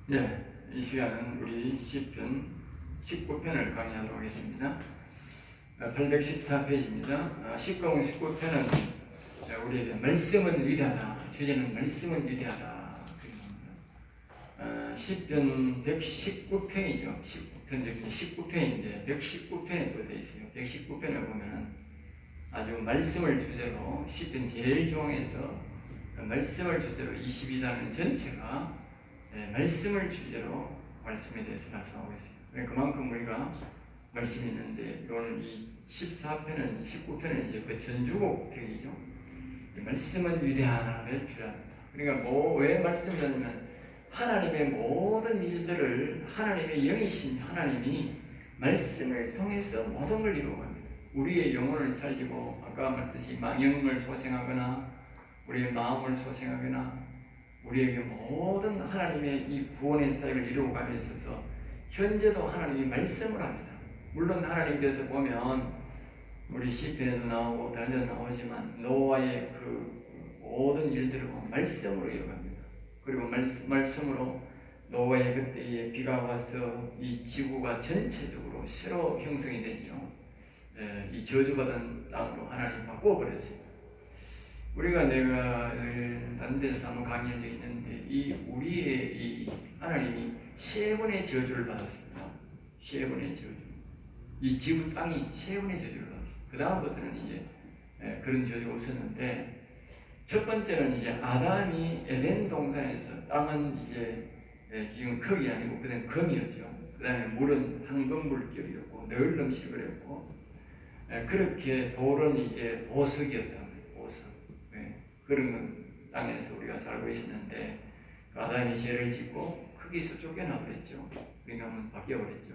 네, 이 시간은 우리 시편 19편을 강의하도록 하겠습니다. 814페이지입니다. 19편은 우리에게 말씀은 위대하다, 주제는 말씀은 위대하다. 시편 119편이죠. 19편인데 119편에 되어 있어요. 119편을 보면은 아주 말씀을 주제로 시편 제일 중앙에서 말씀을 주제로 22단은 전체가 말씀을 주제로 말씀에 대해서 말씀하고 있어요. 그만큼 우리가 말씀이 있는데 오늘 이 14편은 19편은 이제 그 전주곡들이죠. 말씀은 위대하다를 주장합니다. 그러니까 왜 말씀이냐면 하나님의 모든 일들을 하나님의 영이신 하나님이 말씀을 통해서 모든 걸 이루어갑니다. 우리의 영혼을 살리고 아까 말했듯이 영을 소생하거나 우리의 마음을 소생하거나 우리에게 모든 하나님의 이 구원의 사역을 이루어감에 있어서 현재도 하나님이 말씀을 합니다. 물론 하나님께서 보면 우리 시편에도 나오고 다른 데도 나오지만 노아의 그 모든 일들을 말씀으로 이루어갑니다. 그리고 말씀으로 노아의 그때에 비가 와서 이 지구가 전체적으로 새로 형성이 되죠. 이 저주받은 땅으로 하나님이 바꿔버렸어요. 우리가 내가 다른 데서 한번 강의한 적이 있는데 우리의 이 하나님이 세 번의 저주를 받았습니다. 세 번의 저주. 이 지구 땅이 세 번의 저주를 받았습니다. 그 다음부터는 이제 그런 저주가 없었는데 첫 번째는 이제 아담이 에덴 동산에서 땅은 이제 지금 흙이 아니고 그다음 금이었죠. 그 다음에 물은 황금물결이었고 널름식이었고 그렇게 돌은 이제 보석이었다. 그런 땅에서 우리가 살고 있었는데 아담이 죄를 짓고 거기서 쫓겨나 버렸죠. 그러니까 한번 바뀌어 버렸죠.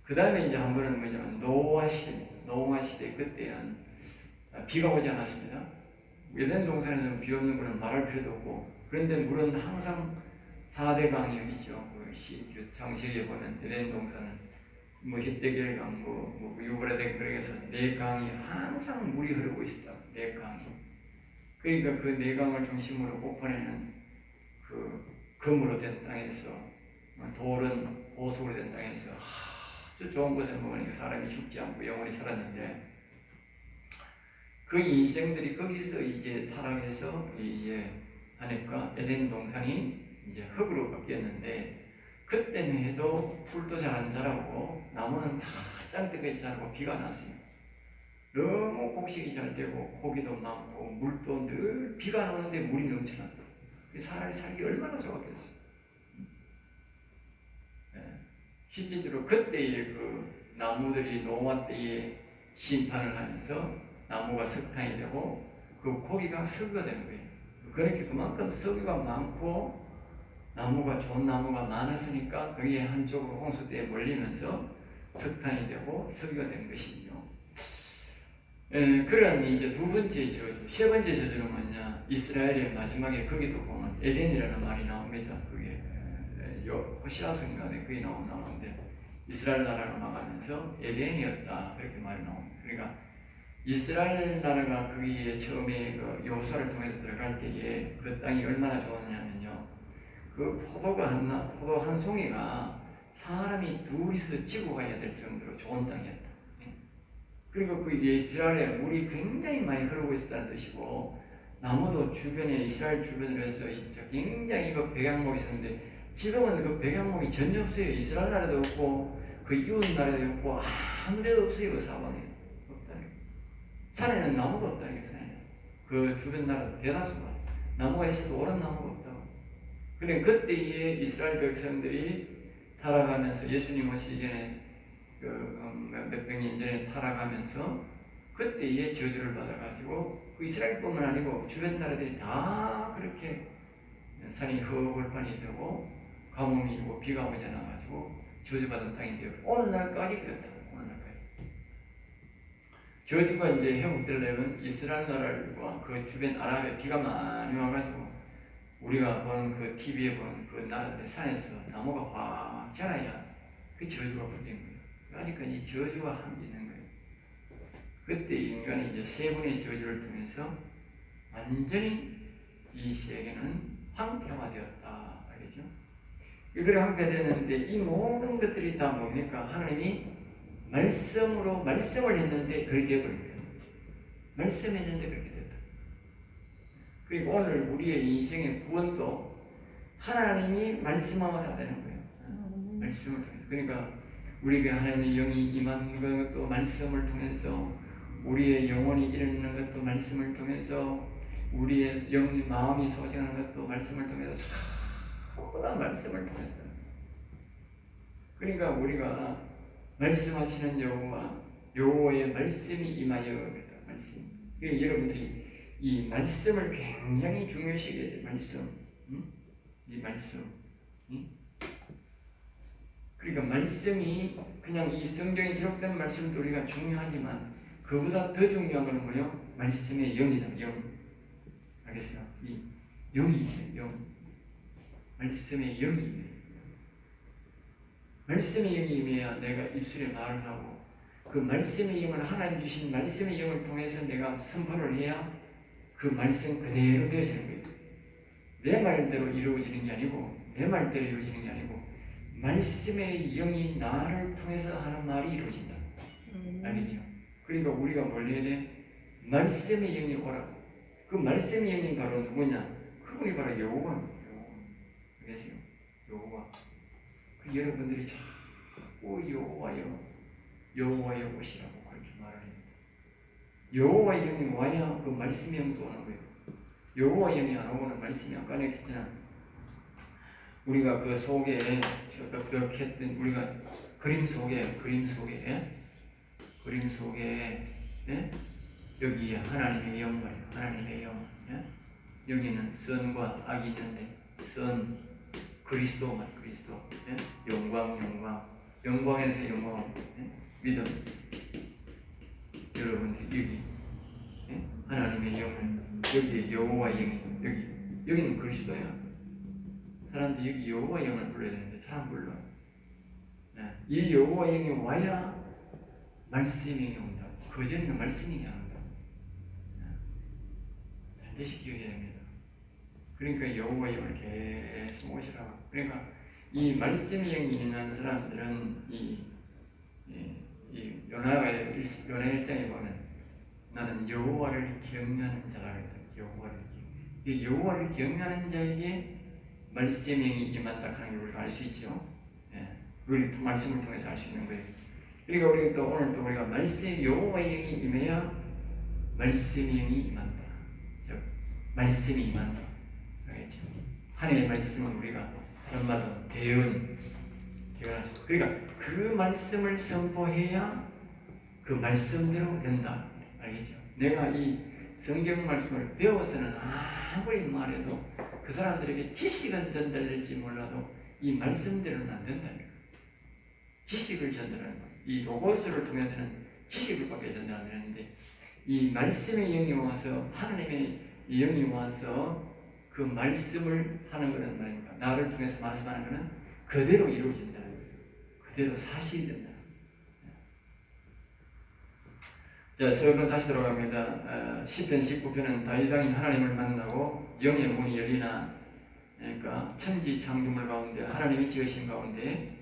그 다음에 이제 한 번은 뭐냐면 노아 시대 그때는 비가 오지 않았습니다. 에덴 동산에는 비 없는 것은 말할 필요도 없고 그런데 물은 항상 4대 강이 있죠. 그 창세기에 보면 에덴 동산은 히데겔강, 유브라데 그래서 4강이 항상 물이 흐르고 있었다. 4강이. 그러니까 그 내강을 중심으로 뽑아내는 그 금으로 된 땅에서 돌은 보석으로 된 땅에서 아주 좋은 것을 먹으니까 사람이 죽지 않고 영원히 살았는데 그 인생들이 거기서 이제 타락해서 이제 하니까 에덴 동산이 이제 흙으로 바뀌었는데 그때는 해도 풀도 잘 안 자라고 나무는 다 짱뜨게 자라고 비가 났어요. 너무 곡식이 잘 되고 고기도 많고 물도 늘 비가 오는데 물이 넘쳐났다. 사람이 살기 얼마나 좋았겠어요. 실제로 그때의 그 나무들이 노아 때에 심판을 하면서 나무가 석탄이 되고 그 고기가 석유가 되는 거예요. 그렇게 그만큼 석유가 많고 나무가 좋은 나무가 많았으니까 거기에 한쪽으로 홍수대에 몰리면서 석탄이 되고 석유가 되는 것이죠. 그런 이제 두 번째 저주, 세 번째 저주는 뭐냐? 이스라엘의 마지막에 거기도 보면 에덴이라는 말이 나옵니다. 그게 호시아스인가에 거기 나오는데 이스라엘 나라가 망하면서 에덴이었다 그렇게 말이 나옵니다. 그러니까 이스라엘 나라가 거기에 처음에 그 여호수아를 통해서 들어갈 때에 그 땅이 얼마나 좋았냐면요. 그 포도 한 송이가 사람이 둘이서 지고 가야 될 정도로 좋은 땅이었다. 그리고 그 이스라엘에 물이 굉장히 많이 흐르고 있었다는 뜻이고 나무도 주변에 이스라엘 주변으로 해서 굉장히 그 백양목이 있었는데 지금은 그 백양목이 전혀 없어요. 이스라엘 나라도 없고 그 이웃 나라도 없고 아무데도 없어요. 그 사방에 없다는 거예요. 산에는 나무가 없다는 거예요. 그 주변 나라 대다수가 나무가 있어도 오른 나무가 없다고. 그래 그때에 이스라엘 백성들이 타락하면서 예수님 오시기 전에 몇백 년 전에 타락하면서 그때에 저주를 받아가지고 그 이스라엘뿐만 아니고 주변 나라들이 다 그렇게 산이 헐판이 되고 가뭄이 되고 비가 오지 않아가지고 저주받은 땅이 되고 오늘날까지 그렇다. 오늘날까지 저주가 이제 회복되려면 이스라엘 나라와 그 주변 아랍에 비가 많이 와가지고 우리가 보는 그 TV에 보는 그 나라들 산에서 나무가 확 자라야 그 저주가 풀린 거예요. 아직까지 저주가 함께 있는 거예요. 그때 인간이 이제 세 번의 저주를 통해서 완전히 이 세계는 황폐화되었다. 알겠죠? 이걸 하게 되는데 이 모든 것들이 다 뭡니까? 하나님이 말씀을 했는데 그렇게 되어버린 거예요. 말씀했는데 그렇게 됐다. 그리고 오늘 우리의 인생의 구원도 하나님이 말씀하면 다 되는 거예요. 말씀을 통해서. 그러니까 우리에게 하나님의 영이 임하는 것도 말씀을 통해서, 우리의 영혼이 일어나는 것도 말씀을 통해서, 우리의 영이 마음이 소생하는 것도 말씀을 통해서, 전부 다 말씀을 통해서. 그러니까 우리가 말씀하시는 여호와의 말씀이 임하여 말씀. 그러니까 여러분들이 이 말씀을 굉장히 중요시 여겨야 돼요. 말씀. 이 말씀. 그러니까 말씀이 그냥 이 성경에 기록된 말씀도 우리가 중요하지만 그보다 더 중요한 것은 뭐예요? 말씀의 영이다. 영. 알겠어요? 이 영이에요. 영. 말씀의 영이에요. 말씀의 영이 임해야 내가 입술에 말을 하고, 그 말씀의 영을, 하나님 주신 말씀의 영을 통해서 내가 선포를 해야 그 말씀 그대로 되어지는 거예요. 내 말대로 이루어지는 게 아니고, 내 말대로 이루어지는 게 아니고, 말씀의 영이 나를 통해서 하는 말이 이루어진다. 알겠죠? 그러니까 우리가 뭘 해야 돼? 말씀의 영이 오라고. 그 말씀의 영이 바로 누구냐? 그분이 바로 여호와입니다. 알겠어요? 여호와. 그 여러분들이 자꾸 여호와여 오시라고 그렇게 말을 합니다. 여호와의 영이 와야 그 말씀의 영도 오는 거예요. 여호와의 영이 안 오고는 말씀이 안 가네 했잖아. 우리가 그 속에 했던 우리가 그림 속에 예? 여기 하나님의 영 말이에요. 하나님의 영. 예? 여기는 선과 악이 있는데 선 그리스도 말 그리스도. 예? 영광에서 영광. 예? 믿음. 여러분들 여기 예? 하나님의 영을, 여기에 여호와의 영이, 여기는 그리스도야. 사람들이 여기 여호와 영을 불러야 되는데 사람 불러. 이 여호와 영이 와야 말씀이 온다. 그전에는 말씀이 안 온다. 반드시 기억해야 됩니다. 그러니까 여호와 영을 계속 오시라고. 그러니까 이 말씀의 영이 있는 사람들은 이 요나 1장에 보면 나는 여호와를 경외하는 자라 그랬다. 여호와를 경외하는 자에게 말씀의 영이 임한다 하는 걸 우리가 알 수 있죠. 예. 우리 말씀을 통해서 알 수 있는 거예요. 그러니까 우리가 또 오늘 또 우리가 여호와의 영이 임해야 말씀의 영이 임한다. 즉 말씀이 임한다. 알겠죠? 하나님의 말씀은 우리가 다른 말로 대언할 수. 그러니까 그 말씀을 선포해야 그 말씀대로 된다. 알겠죠? 내가 이 성경 말씀을 배워서는 아무리 말해도 그 사람들에게 지식은 전달될지 몰라도 이 말씀대로는 안 된다는 거예요. 지식을 전달하는 거예요. 이 로고스를 통해서는 지식을 밖에 전달 안 되는데, 이 말씀의 영이 와서, 하나님의 영이 와서 그 말씀을 하는 것은 말입니다. 나를 통해서 말씀하는 것은 그대로 이루어진다는 거예요. 그대로 사실이 된다. 자, 서론 다시 들어갑니다. 시편 19편은 다윗 왕이 하나님을 만나고 영의 문이 열리나, 그러니까 천지 창조물 가운데 하나님이 지으신 가운데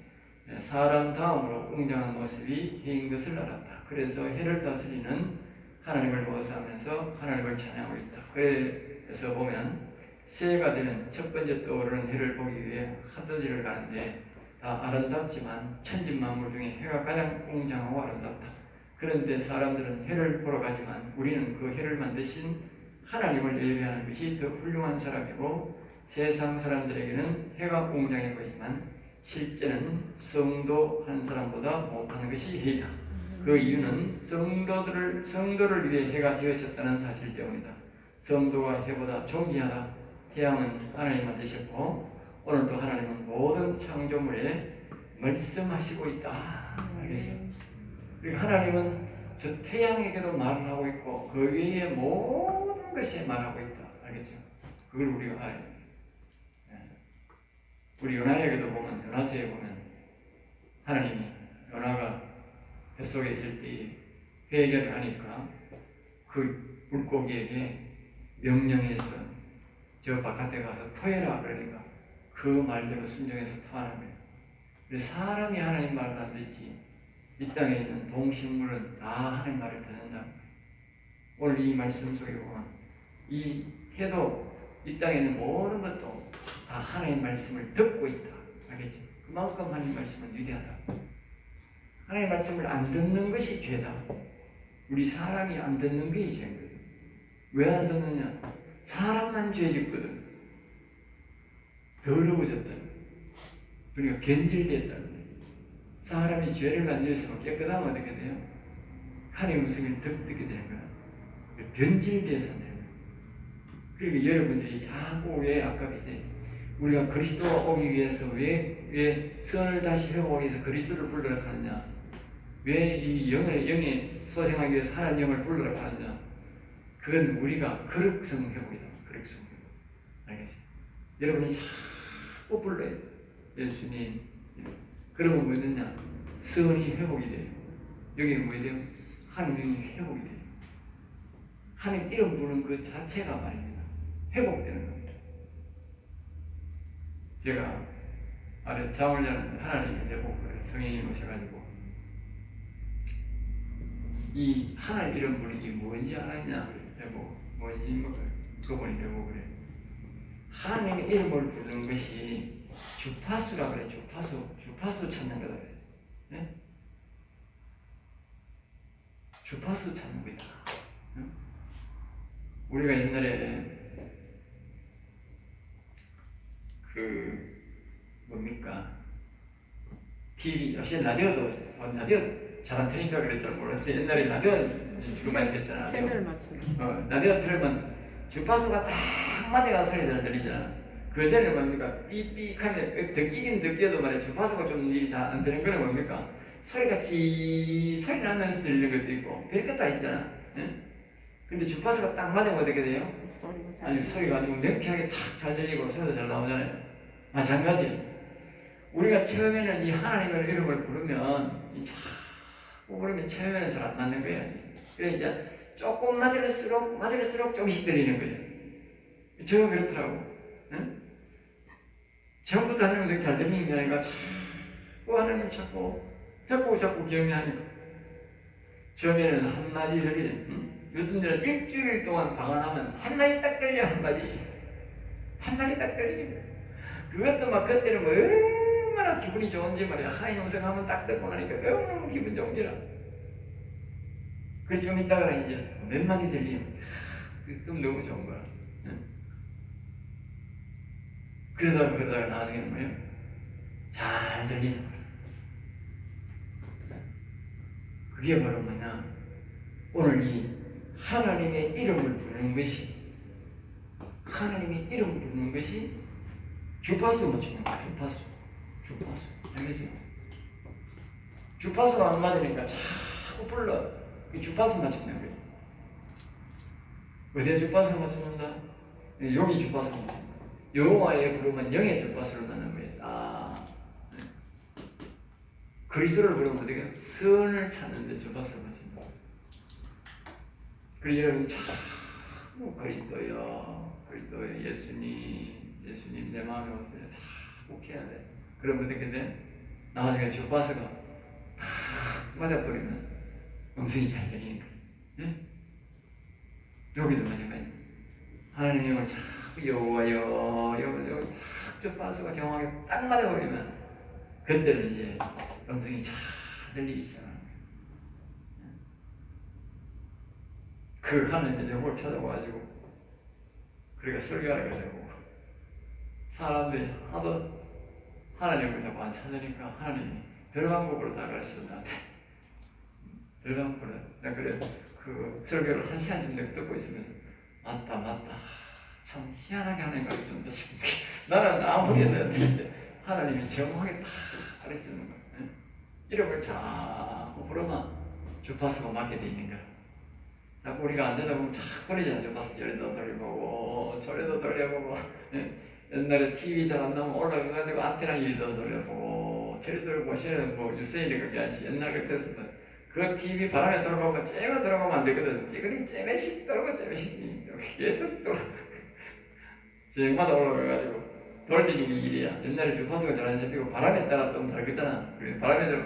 사람 다음으로 웅장한 모습이 해인 것을 알았다. 그래서 해를 다스리는 하나님을 모사하면서 하나님을 찬양하고 있다. 그래서 보면 새해가 되는 첫 번째 떠오르는 해를 보기 위해 하도지를 가는데 다 아름답지만 천지 만물 중에 해가 가장 웅장하고 아름답다. 그런데 사람들은 해를 보러 가지만 우리는 그 해를 만드신 하나님을 예배하는 것이 더 훌륭한 사람이고, 세상 사람들에게는 해가 웅장해 보이지만 실제는 성도 한 사람보다 못하는 것이 해이다. 그 이유는 성도를 위해 해가 지으셨다는 사실 때문이다. 성도가 해보다 존귀하다. 태양은 하나님 만드셨고 오늘도 하나님은 모든 창조물에 말씀하시고 있다. 알겠어요? 그리고 하나님은 저 태양에게도 말을 하고 있고 그 외의 모든 것에 말하고 있다. 알겠죠? 그걸 우리가 알아야 돼요. 우리 요나에게도 보면, 요나서에 보면 하나님이 요나가 뱃속에 있을 때 회개를 하니까 그 물고기에게 명령해서 저 바깥에 가서 토해라 그러니까 그 말대로 순종해서 투하는 거예요. 그래서 사람이 하나님 말을 안 듣지 이 땅에 있는 동식물은 다 하나님 말을 듣는다. 오늘 이 말씀 속에 보면 이 해도 이 땅에 있는 모든 것도 다 하나님 말씀을 듣고 있다. 알겠죠? 그만큼 하나님 말씀은 위대하다. 하나님 말씀을 안 듣는 것이 죄다. 우리 사람이 안 듣는 게 죄인 거예요. 왜 안 듣느냐? 사람만 죄 짓거든. 더러워졌다. 그러니까 견질됐다. 사람이 죄를 안 지었으면 깨끗하면 어떻게 돼요? 하나님의 음성을 듣게 되는 거야. 변질돼서 되는 거야. 그러니까 여러분들이 자꾸 왜 아까 이제 우리가 그리스도가 오기 위해서 왜 선을 다시 회복하기 위해서 그리스도를 불러라 하느냐? 왜 이 영에 소생하기 위해서 하나님 영을 불러라 하느냐? 그건 우리가 거룩성 회복이다. 거룩성 회복. 알겠죠? 여러분이 자꾸 불러요. 예수님. 그러면 뭐 되냐? 선이 회복이 돼요. 여기는 뭐 돼요? 하나님이 회복이 돼요. 하나님 이름 부르는 그 자체가 말입니다. 회복되는 겁니다. 제가 아래 잠을 자는 하나님이 내보고 성령님 오셔가지고 이 하나님 이름 부르는 게 뭔지 알았냐? 내보고 뭔지 그분이 내보고 그래. 하나님의 이름을 부르는 것이 주파수라 그래. 주파수 찾는 거다 그래. 네? 주파수 찾는 거다. 네? 우리가 옛날에 그 뭡니까? TV, 역시 라디오 잘 안 틀니까 그랬지 모르겠어요. 옛날에 라디오 주로 많이 들었잖아. 채널 맞춰. 라디오 틀면 주파수가 딱 맞아가 소리 잘 들리잖아. 그 전에 뭡니까? 삑삑하면 듣기긴 듣기도 말이야. 주파수가 좀 일이 잘 안 되는 거는 뭡니까? 소리가 소리 나면서 들리는 것도 있고 별것 다 있잖아. 응? 근데 주파수가 딱 맞으면 어떻게 돼요? 아니 소리가 아주 명쾌하게 탁 잘 들리고 소리도 잘 나오잖아요. 마찬가지. 우리가 처음에는 이 하나님의 이름을 부르면 자꾸 부르면 처음에는 잘 안 맞는 거예요. 그래 이제 조금 맞을수록 조금씩 들리는 거예요. 저가 그렇더라고. 응? 처음부터 하나님을 잘 들리는 게 아니라 자꾸 하나님을 자꾸 기억나니까 처음에는 한마디 들리는 응? 요즘 들은 일주일 동안 방언하면 한마디 딱 들려. 한마디 딱 들리는 거야. 그것도 막 그때는 뭐 얼마나 기분이 좋은지 말이야. 하나님 음성하면 딱 듣고 나니까 너무너무 기분 좋은지라. 그래 좀 이따가 이제 몇 마디 들리면 그럼 너무 좋은 거야. 응? 그러다가 나중에는 뭐예요? 잘 들리는 거야. 그게 바로 뭐냐? 오늘 이 하나님의 이름을 부르는 것이 주파수 맞추는 거야. 주파수 알겠어요? 주파수가 안 맞으니까 자꾸 불러. 그 주파수 맞추는 거예요. 어디에 주파수 맞추는다? 여기 주파수 맞춘다. 여호와의 부르면 영의 주파수를 맞는 거예요. 그리스도를 부르면 어떻게? 선을 찾는데 주파수를 맞춘다. 그리고 여러분 자꾸 그리스도요 예수님 내 마음에 오세요. 자꾸 해야 돼. 그러면 어떻게 돼? 나중에 주파수가 탁 맞아버리면 음성이 잘 들리는 거야. 네? 여기도 마찬가지. 하나님의 영을 자꾸 여호와여 탁 주파수가 정확하게 딱 맞아버리면 그때는 이제 음성이 잘 들리기 시작하는 거야. 그 하나님의 영을 찾아와가지고 그러니까 설교하는 거죠. 사람들이 하도 하나님을 자꾸 안 찾으니까 하나님이 별방법으로 다 가르치는 나한테. 별방법으로. 내가 그래 그 설교를 1시간쯤 듣고 있으면서 맞다. 참 희한하게 하나님 가르쳐준다 싶은 게 나는 아무리 했는데 하나님이 정확하게 다 가르쳐주는 거야. 이름을 자꾸 부르면 주파수가 맞게 돼 있는 거야. 자꾸 우리가 안 되다 보면 자꾸 소리잖아. 주파수 저리도 돌려보고 저리도 돌려보고. 옛날에 TV 잘 안 나오면 올라가가지고 안테나 이리도 돌려보고 저리 돌고 저리도 뭐 유세인이 그게 아니지. 옛날 같았으면 그 TV 바람에 돌아가고 째가 들어가면 안 되거든. 찌그리 째매씩 돌고 째매씩 계속 돌아. 저녁마다 올라가가지고 돌리는 일이야. 옛날에 주파수가 잘 안 잡히고 바람에 따라 좀 다르겠잖아.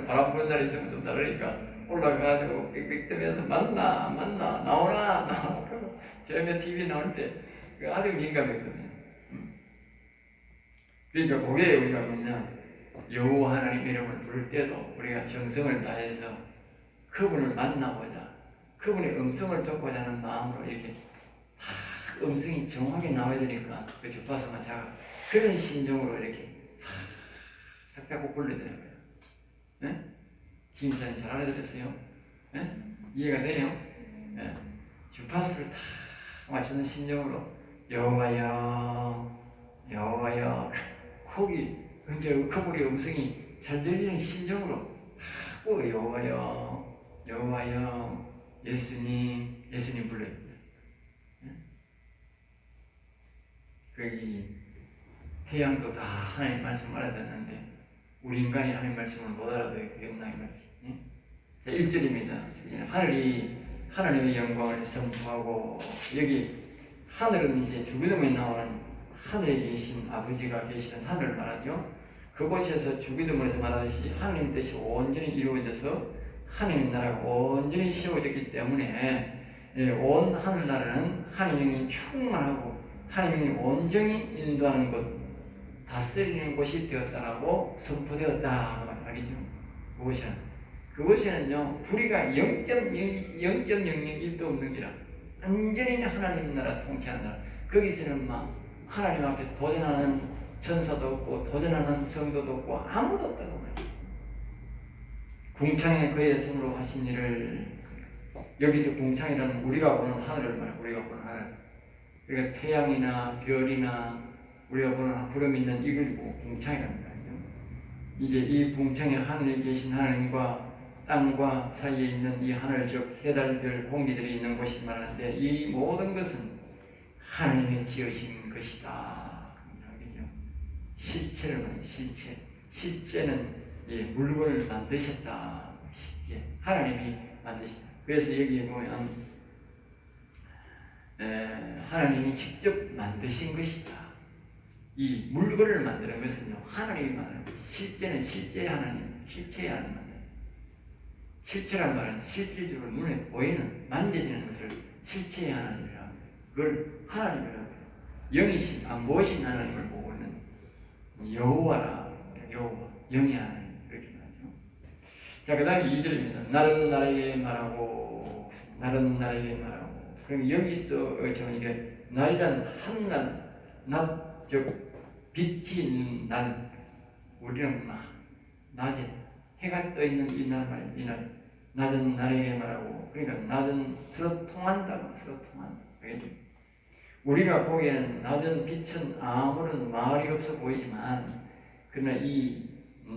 바람 부는 날이 있으면 좀 다르니까 올라가가지고 삑삑 뜨면서 만나 나오나 그러고 처음에 TV 나올 때 아주 민감했거든요. 그러니까 그게 우리가 뭐냐, 여호와 하나님 이름을 부를 때도 우리가 정성을 다해서 그분을 만나보자, 그분의 음성을 듣고자 하는 마음으로 이렇게 다 음성이 정확하게 나와야 되니까 그 주파수가 작아. 그런 심정으로 이렇게 싹 잡고 불러야 되는 거예요. 네? 김사님 잘 알아들었어요? 네? 이해가 돼요? 네. 주파수를 다 맞추는 심정으로 여호와여 여호와여, 거기 이제 그분의 음성이 잘 들리는 심정으로 다 여호와여 여호와여 예수님 불러야 돼요. 네? 거기 태양도 다 하나님 말씀 알아듣는데 우리 인간이 하나님 말씀을 못 알아듣게 되겠나 이 말이지. 자, 1절입니다. 하늘이 하나님의 영광을 선포하고, 여기 하늘은 이제 주기도문에 나오는 하늘에 계신 아버지가 계시는 하늘을 말하죠. 그곳에서 주기도문에서 말하듯이 하나님 뜻이 온전히 이루어져서 하나님 나라가 온전히 세워졌기 때문에 온 하늘나라는 하나님이 충만하고 하나님이 온전히 인도하는 곳, 다스리는 곳이 되었다라고 선포되었다 말이죠. 그곳에는요 불의가 0.001도 없는 기라 완전히 하나님 나라 통치하는 나라. 거기서는 막 하나님 앞에 도전하는 전사도 없고 도전하는 성도도 없고 아무도 없다고 말이에요. 궁창에 그의 손으로 하신 일을, 여기서 궁창이라는 우리가 보는 하늘을 말해요. 우리가 보는 하늘. 그러니까 태양이나 별이나 우리가 보는 구름 있는 이걸 궁창이라는 거예요. 이제 이 궁창의 하늘에 계신 하나님과 땅과 사이에 있는 이 하늘, 즉 해달별 공기들이 있는 곳이 말하는데, 이 모든 것은 하나님의 지으신 것이다. 실체를 말해요. 실제는 물건을 만드셨다. 실제 하나님이 만드셨다. 그래서 여기에 보면 하나님이 직접 만드신 것이다. 이 물건을 만드는 것은요 하나님이 만드는 거예요. 실제는 실제의 하나님, 실체의 하나님 만드는 거예요. 실체란 말은 실질적으로 눈에 보이는, 만져지는 것을 실체의 하나님이라고 해요. 그걸 하나님이라고 해요. 영이신, 무엇인 하나님을 보고 있는 여호와라, 여호와, 영의 하나님, 이렇게 말하죠. 자, 그 다음에 2절입니다. 날은 나에게 말하고, 그럼 여기서 이게 날이란 한날, 즉 빛이 있는 날, 우리는 낮에 해가 떠 있는 이 날 말이에요. 이 날, 낮은 나에게 말하고, 그러니까 낮은 서로 통한다. 알겠죠? 우리가 보기에는 낮은 빛은 아무런 말이 없어 보이지만, 그러나 이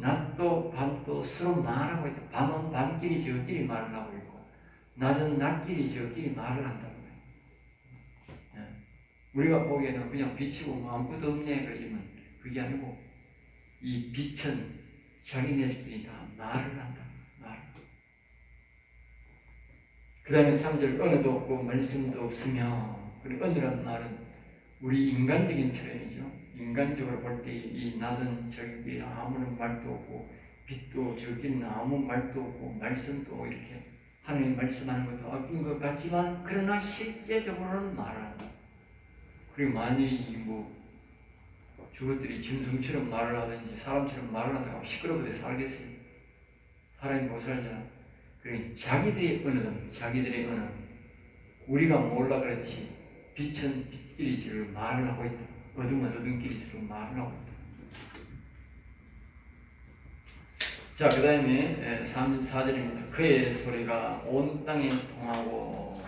낮도 밤도 서로 말하고 있다. 밤은 밤끼리 저끼리 말을 하고 있고, 낮은 낮끼리 저끼리 말을 한다고. 우리가 보기에는 그냥 빛이고 아무것도 없네 그러지만 그게 아니고, 이 빛은 자기네들끼리 다 말을 한다. 그 다음에 3절, 언어도 없고 말씀도 없으며. 그리고 언어란 말은 우리 인간적인 표현이죠. 인간적으로 볼 때 이 낮은 저기끼리 아무런 말도 없고, 빛도 저기는 아무 말도 없고, 말씀도 이렇게 하나님 말씀하는 것도 없는 것 같지만, 그러나 실제적으로는 말을 한다. 그리고 만일이 저것들이 짐승처럼 말을 하든지 사람처럼 말을 한다고 시끄러워서 살겠어요? 사람이 못 살잖아. 그러니 자기들의 언어, 우리가 몰라 그렇지 빛은 빛끼리 지금 말을 하고 있다. 어둠은 어둠끼리 지금 말을 하고 있다. 자, 그 다음에 4절입니다. 그의 소리가 온 땅에 통하고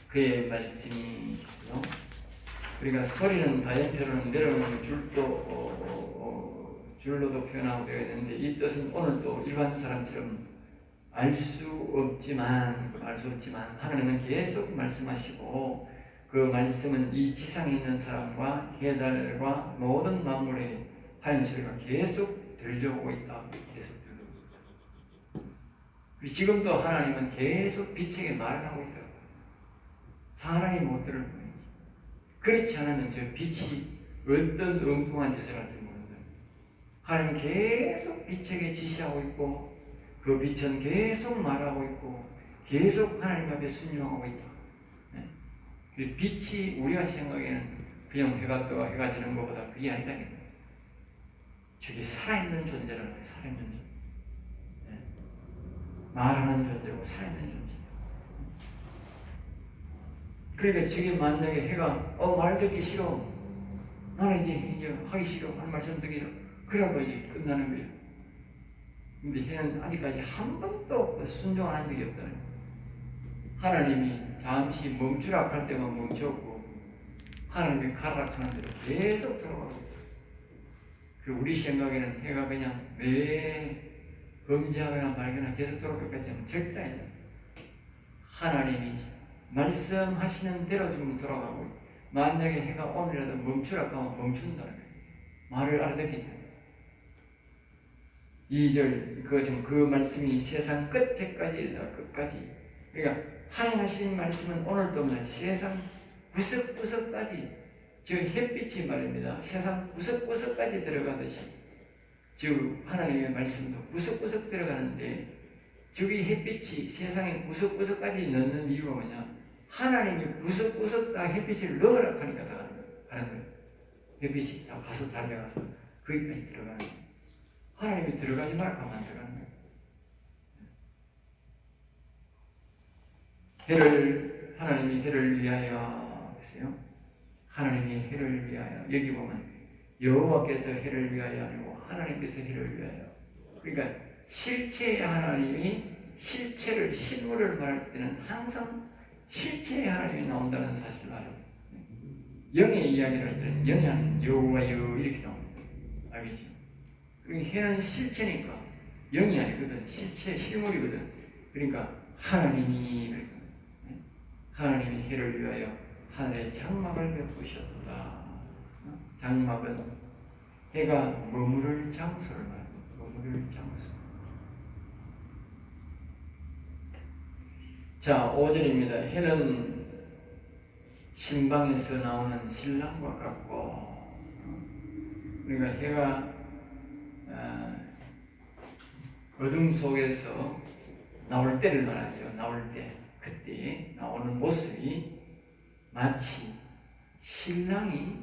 그의 말씀이 있어요. 그러니까 소리는 다연표로는 내려오는 줄로도 표현하고 되어 있는데, 이 뜻은 오늘도 일반 사람처럼 알 수 없지만 하나님은 계속 말씀하시고, 그 말씀은 이 지상에 있는 사람과 해달과 모든 만물에 하나님 소리가 계속 들려오고 있다. 계속 들려오고 있다. 지금도 하나님은 계속 빛에게 말을 하고 있다. 사람이 못 들을 뿐이지. 그렇지 않으면 저 빛이 어떤 엉뚱한 짓을 할지 모르는 거예요. 하나님 계속 빛에게 지시하고 있고 그 빛은 계속 말하고 있고 계속 하나님 앞에 순종하고 있다. 네? 그 빛이 우리가 생각에는 그냥 해가 떠 해가 지는 것보다 그게 아니다. 저게 살아있는 존재라는 거예요. 살아있는 존재. 네? 말하는 존재고 살아있는 존재. 그러니까 저게 만약에 해가 말 듣기 싫어, 나는 이제 하기 싫어, 하는 말씀 듣기 싫어, 그러고 이제 끝나는 거예요. 근데 해는 아직까지 한 번도 순종 안 한 적이 없다는 거예요. 하나님이 잠시 멈추라 할 때만 멈췄고 하나님이 가라 하는 대로 계속 들어가고 있어요. 그 우리 생각에는 해가 그냥 매 범죄하거나 말거나 계속 돌아갈 것까지 하면 절대 아니다. 하나님이 말씀하시는 대로 지금 돌아가고 만약에 해가 오늘이라도 멈추라 하면 멈춘다는 거예요. 말을 알아듣기 때문에. 2절 그 말씀이 세상 끝에까지 이르다 끝까지. 그러니까 하나님 하신 말씀은 오늘도 세상 구석구석까지 저 햇빛이 말입니다. 세상 구석구석까지 들어가듯이 즉 하나님의 말씀도 구석구석 들어가는데 저기 햇빛이 세상의 구석구석까지 넣는 이유가 뭐냐? 하나님이 구석구석 다 햇빛을 넣으라 하니까 다 가는 거예요. 햇빛이 다 가서 달려가서 거기까지 들어가는 거예요. 하나님이 들어가지 말고 안 들어가는 거예요. 하나님이 해를 위하여 했어요. 하나님이 해를 위하여. 여기 보면 여호와께서 해를 위하여 아니고 하나님께서 해를 위하여. 그러니까 실체의 하나님이 실물을 말할 때는 항상 실체의 하나님이 나온다는 사실을 알아요. 영의 이야기를 할 때는 영의 하나님, 여호와여 이렇게 나옵니다. 알겠죠? 그리고 해는 실체니까 영이 아니거든. 실물이거든. 그러니까 하나님이 해를 위하여 하늘에 장막을 베푸셨도다. 장막은 해가 머무를 장소를 말합니다. 머무를 장소. 자, 5절입니다. 해는 신방에서 나오는 신랑과 같고, 그러니까 해가 어둠 속에서 나올 때를 말하죠. 나올 때, 그때 나오는 모습이 마치 신랑이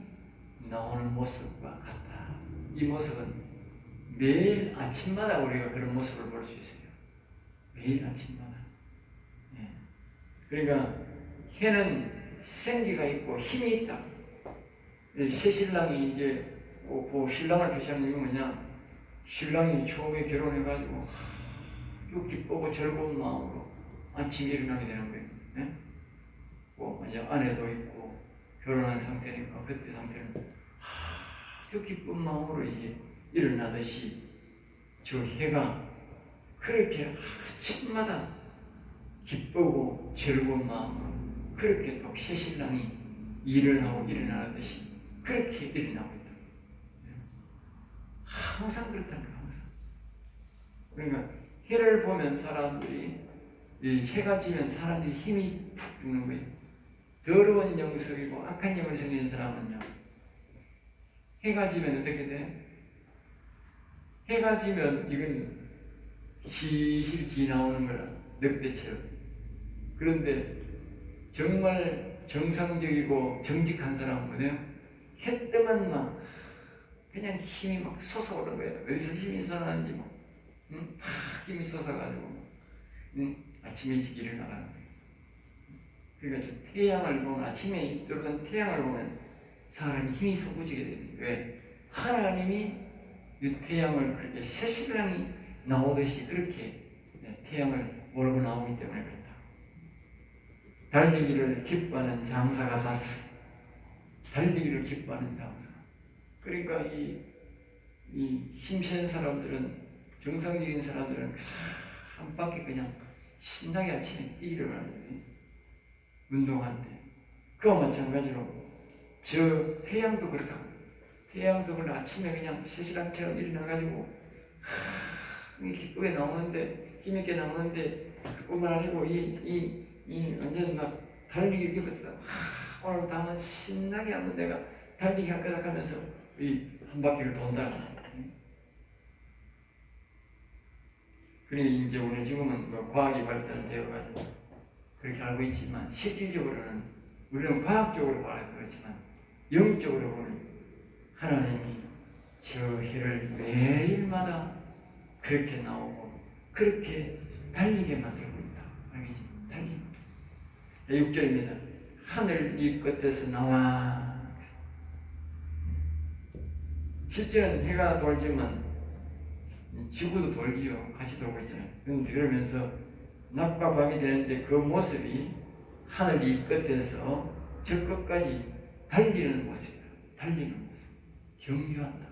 나오는 모습과 같다. 이 모습은 매일 아침마다 우리가 그런 모습을 볼 수 있어요. 매일 아침마다. 그러니까 해는 생기가 있고 힘이 있다. 새 신랑이 이제 신랑을 표시하는 이유는 뭐냐? 신랑이 처음에 결혼해가지고 아주 기쁘고 즐거운 마음으로 아침에 일어나게 되는 거예요. 네? 이제 아내도 있고 결혼한 상태니까 그때 상태는 아주 기쁜 마음으로 이제 일어나듯이 저 해가 그렇게 아침마다 기쁘고 즐거운 마음으로 그렇게 또 새 신랑이 일을 하고 일어나듯이 그렇게 일어나고 있다. 항상 그렇다는 거야. 항상. 그러니까 해를 보면 사람들이 해가 지면 사람들이 힘이 푹 죽는 거예요. 더러운 영성이고 악한 영을 생기는 사람은요, 해가 지면 어떻게 돼? 해가 지면 이건 실실 기 나오는 거라, 늑대처럼. 그런데 정말 정상적이고 정직한 사람은 뭐예요? 해 뜨면 막 그냥 힘이 막 솟아오르는 거예요. 어디서 힘이 솟아나는지 막 힘이 솟아가지고 아침에 일찍 일어나가는 거예요. 그러니까 저 태양을 보면, 아침에 떠오르는 태양을 보면 사람이 힘이 솟구지게 됩니다. 왜? 하나님이 이 태양을 그렇게 새 신랑이 나오듯이 그렇게 태양을 몰고 나오기 때문에 그렇다. 달리기를 기뻐하는 장사가 샀어. 달리기를 기뻐하는 장사. 그러니까 이 힘센 사람들은, 정상적인 사람들은 한 바퀴 그냥 신나게 아침에 뛰기를 하는데, 운동할 때. 그와 마찬가지로 저 태양도 그렇다고. 태양도 그냥 아침에 그냥 새신랑처럼 일어나가지고 기쁘게 나오는데, 힘있게 나오는데, 그뿐만 아니고 완전 막 달리기 기뻐서 오늘 다음은 신나게 한번 내가 달리기 할 거다 하면서 이 한 바퀴를 돈다는 거예요. 그러니 이제 우리 지금은 뭐 과학이 발달되어가지고 그렇게 알고 있지만 실질적으로는 우리는 과학적으로 말해도 그렇지만 영적으로 보면 하나님이 저 해를 매일마다 그렇게 나오고 그렇게 달리게 만들고 있다. 알겠지? 달리기. 6절입니다. 하늘 이 끝에서 나와. 실제는 해가 돌지만 지구도 돌지요. 같이 돌고 있잖아요. 그러면서 낮과 밤이 되는데 그 모습이 하늘 이 끝에서 저 끝까지 달리는 모습이다. 달리는 모습. 경주한다.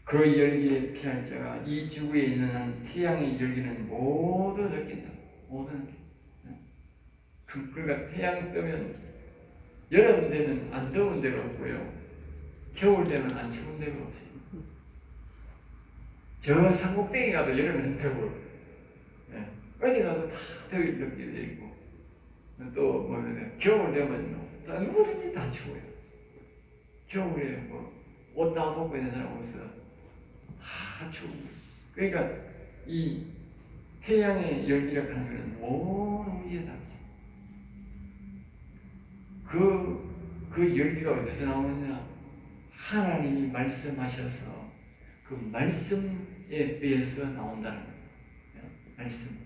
그 열기에 피할 자가 이 지구에 있는 한 태양의 열기는 모두 느낀다. 모두 느낀다. 그러니까 태양 뜨면 여름 되면 안 더운 데가 없고요. 겨울 되면 안 추운 데가 없어요. 저 산꼭대기 가도 여름에는 더워요. 어디 가도 다 더위를 느끼게 되고 또 뭐냐면 겨울 되면 다 누구든지 다 추워요. 겨울에 뭐 옷 다 벗고 있는 사람 없어. 다 추워. 그러니까 이 태양의 열기라고 하는 것은 온 우주에 다 있죠. 그 열기가 어디서 나오느냐? 하나님이 말씀하셔서 그 말씀에 의해서 나온다는 거예요. 말씀.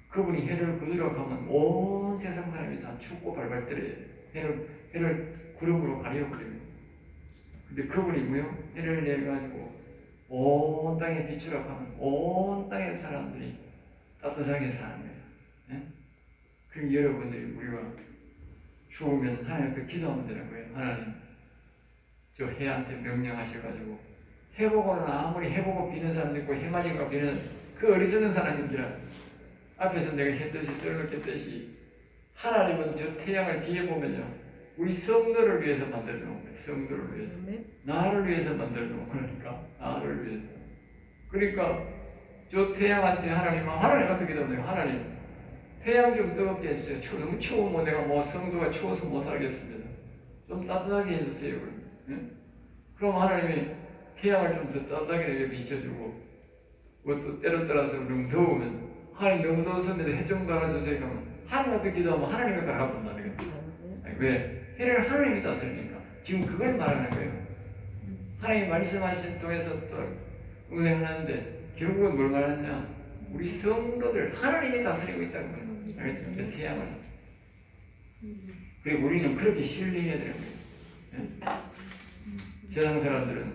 그분이 해를 그대로 가면 온 세상 사람이 다 춥고 발발 떨어요. 해를 구름으로 가려버려요. 근데 그분이 뭐요? 해를 내가지고 온 땅에 비추라 하면 온 땅의 사람들이 따뜻하게 사는 거예요. 예? 그럼 여러분들이 우리가 추우면 하나님 앞에 기도하면 되는 거예요. 하나님, 저 해한테 명령하셔가지고 해보고는 아무리 해보고 비는 사람도 있고 해 맞은가 비는 그 어리석은 사람인지라 앞에서 내가 했듯이 썰렁했듯이 하나님은 저 태양을 뒤에 보면요 우리 성도를 위해서 만들어 놓은 거예요. 성도를 위해서. 나를 위해서 만들어 놓은 거니까. 나를 위해서. 그러니까 저 태양한테 하나님 앞에 기도해요. 하나님 태양 좀 뜨겁게 해주세요. 너무 추우면 내가 뭐 성도가 추워서 못 살겠습니다. 좀 따뜻하게 해주세요. 예? 그럼 하나님이 태양을 좀 더 따뜻하게 비춰주고 또 때로 따라서 너무 더우면 하나님 너무 더웠습니다. 해 좀 갈아주세요. 그러면 하나님 앞에 기도하면 하나님이 갈아본다는 거예요. 왜? 해를 하나님이 다스리니까. 지금 그걸 말하는 거예요. 하나님이 말씀하신 통해서 또 운행하는데 결국은 뭘 말하느냐? 우리 성도들 하나님이 다스리고 있다는 거예요. 알겠죠? 그 태양을. 그리고 우리는 그렇게 신뢰해야 되는 거예요. 예? 세상 사람들은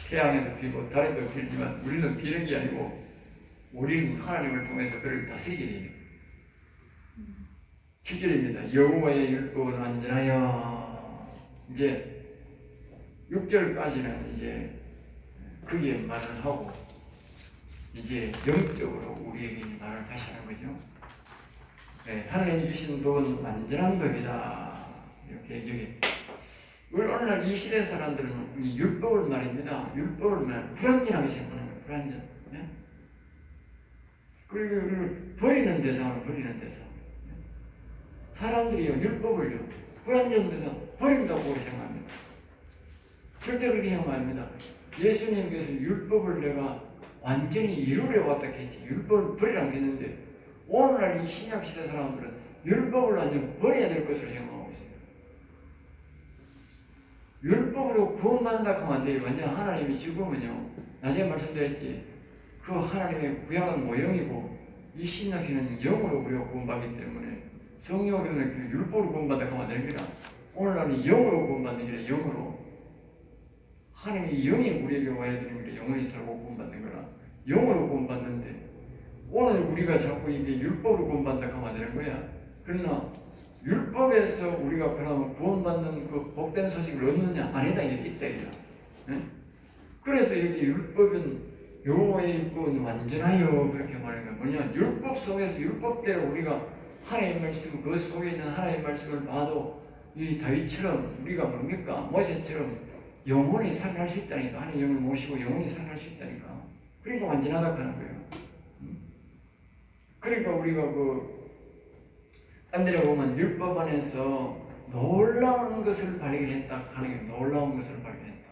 태양에도 비고 달에도 빌지만 우리는 비는 게 아니고 우리는 하나님을 통해서 그를 다스리게 돼요. 7절입니다. 여호와의 율법은 완전하여. 이제 6절까지는 이제 그게 말을 하고 이제 영적으로 우리에게 말을 다시 하는 거죠. 네, 하나님이 주신 법은 완전한 법이다. 이렇게 얘기해. 오늘날 이 시대 사람들은 이 율법을 말입니다. 율법을 말 불완전하게 생각하는 거예요. 불완전. 네? 그리고 버리는 대상으로 버리는 대상. 사람들이요 율법을요 불완전해서 버린다고 생각합니다. 절대 그렇게 생각 아닙니다. 예수님께서 율법을 내가 완전히 이루려 왔다 했지 율법을 버리라고 했는데 오늘날 이 신약 시대 사람들은 율법을 완전히 버려야 될 것으로 생각하고 있어요. 율법으로 구원받는다 하면 안 돼요. 완전 하나님이 죽으면요 나중에 말씀드렸지 그 하나님의 구약은 모형이고 이 신약시는 영으로 우리가 구원받기 때문에 성령으로는 율법으로 구원받는다 하면 안 되는 거라. 오늘날은 영으로 구원받는 게 영으로 하나님이 영이 우리에게 와야 되는 게 영원히 살고 구원받는 거라. 영으로 구원받는데 오늘 우리가 자꾸 이게 율법으로 구원받는다 하면 안 되는 거야. 그러나 율법에서 우리가 그러면 구원받는 그 복된 소식을 얻느냐? 아니다. 이게 있다. 네? 그래서 여기 율법은 여호와의 율법은 완전하여 그렇게 말하는 거야. 뭐냐? 율법 속에서 율법대로 우리가 하나님의 말씀, 그 속에 있는 하나님의 말씀을 봐도 이 다윗처럼 우리가 뭡니까? 모세처럼 영원히 살할 수 있다니까. 하나님 영을 모시고 영원히 살할 수 있다니까. 그러니까 완전하다고 하는 거예요. 그러니까 우리가 딴 데로 보면 율법 안에서 놀라운 것을 발견했다 하는 게 놀라운 것을 발견했다.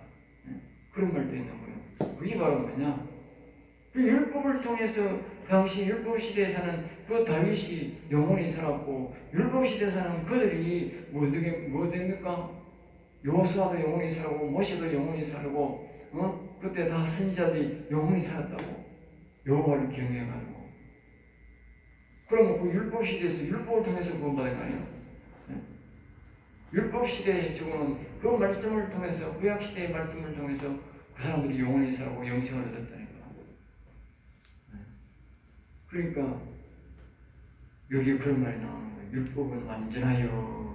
그런 말도 있는 거예요. 그게 바로 뭐냐? 그 율법을 통해서 당시 율법 시대에서는 그 다윗이 영원히 살았고 율법 시대에서는 그들이 뭐 됩니까? 여호수아도 영원히 살고 모세도 영원히 살고 그때 다 선지자들이 영원히 살았다고 여호와를 경외해가지고 그러면 그 율법 시대에서 율법을 통해서 구원받은 거 아니에요? 율법 시대에 지금은 그 말씀을 통해서 구약 시대의 말씀을 통해서 그 사람들이 영원히 살고 영생을 얻었다니까. 그러니까 여기 그런 말이 나오는 거예요. 율법은 완전하여.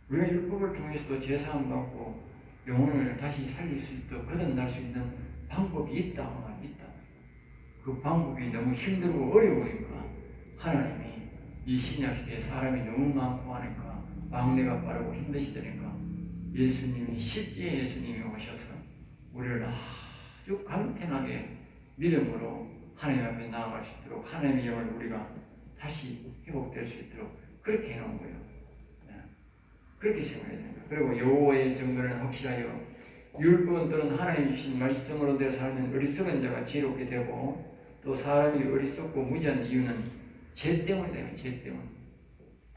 우리가 율법을 통해서도 제사함 받고 영혼을 다시 살릴 수 있도록 거듭날 수 있는 방법이 있다. 그 방법이 너무 힘들고 어려우니까 하나님이 이 신약시대에 사람이 너무 많고 하니까 왕래가 빠르고 힘드시다니까 예수님이 실제 예수님이 오셔서 우리를 아주 간편하게 믿음으로 하나님 앞에 나아갈 수 있도록 하나님의 영을 우리가 다시 회복될 수 있도록 그렇게 해놓은 거예요. 그렇게 생각해야 됩니다. 그리고 여호와의 증거는 확실하여 율법 또는 하나님이 주신 말씀으로대로 살면 어리석은 자가 지혜롭게 되고 또 사람이 어리석고 무지한 이유는 죄 때문이다. 죄 때문.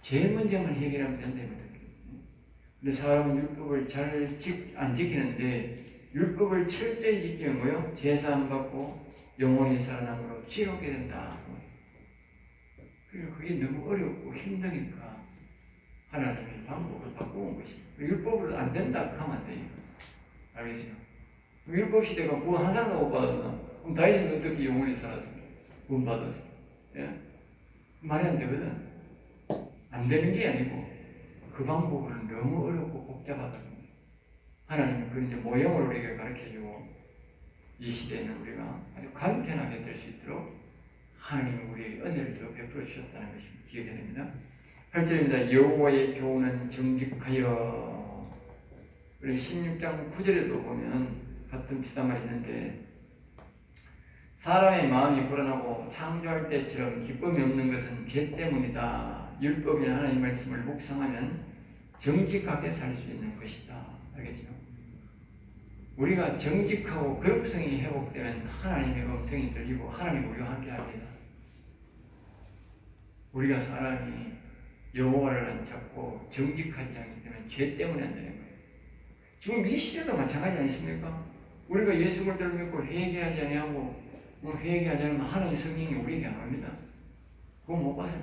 죄 문제만 해결하면 된답니다. 근데 사람은 율법을 안 지키는데 율법을 철저히 지키면 뭐요? 제사 안 받고 영원히 살아남으로 지혜롭게 된다. 그리고 그게 너무 어렵고 힘드니까 하나님이 방법을 바꾸는 것입니다. 율법을 안 된다 하면 안 돼요. 알겠어요? 율법 시대가 구원 한 사람도 못 받았나? 그럼 다윗은 어떻게 영원히 살았어요? 구원 받았어요. 예? 말이 안 되거든. 안 되는 게 아니고 그 방법은 너무 어렵고 복잡하다. 하나님은 그 이제 모형을 우리에게 가르쳐주고 이 시대에는 우리가 아주 간편하게 될 수 있도록 하나님은 우리에게 은혜를 더 베풀어 주셨다는 것을 기억해야 됩니다. 8절입니다. 여호와의 교훈은 정직하여. 우리 16장 9절에도 보면 같은 비슷한 말이 있는데 사람의 마음이 불안하고 창조할 때처럼 기쁨이 없는 것은 죄 때문이다. 율법이나 하나님의 말씀을 묵상하면 정직하게 살 수 있는 것이다. 알겠죠? 우리가 정직하고 거룩성이 회복되면 하나님의 음성이 들리고 하나님 우리와 함께 합니다. 우리가 사람이 여호와를 안 찾고 정직하지 않기 때문에 죄 때문에 안 되는 거예요. 지금 이 시대도 마찬가지 아니십니까? 우리가 예수 그리스도를 믿고 회개하지 아니하고 회개하지 않으면 하나님의 성령이 우리에게 안 옵니다. 그거 못 봐서요.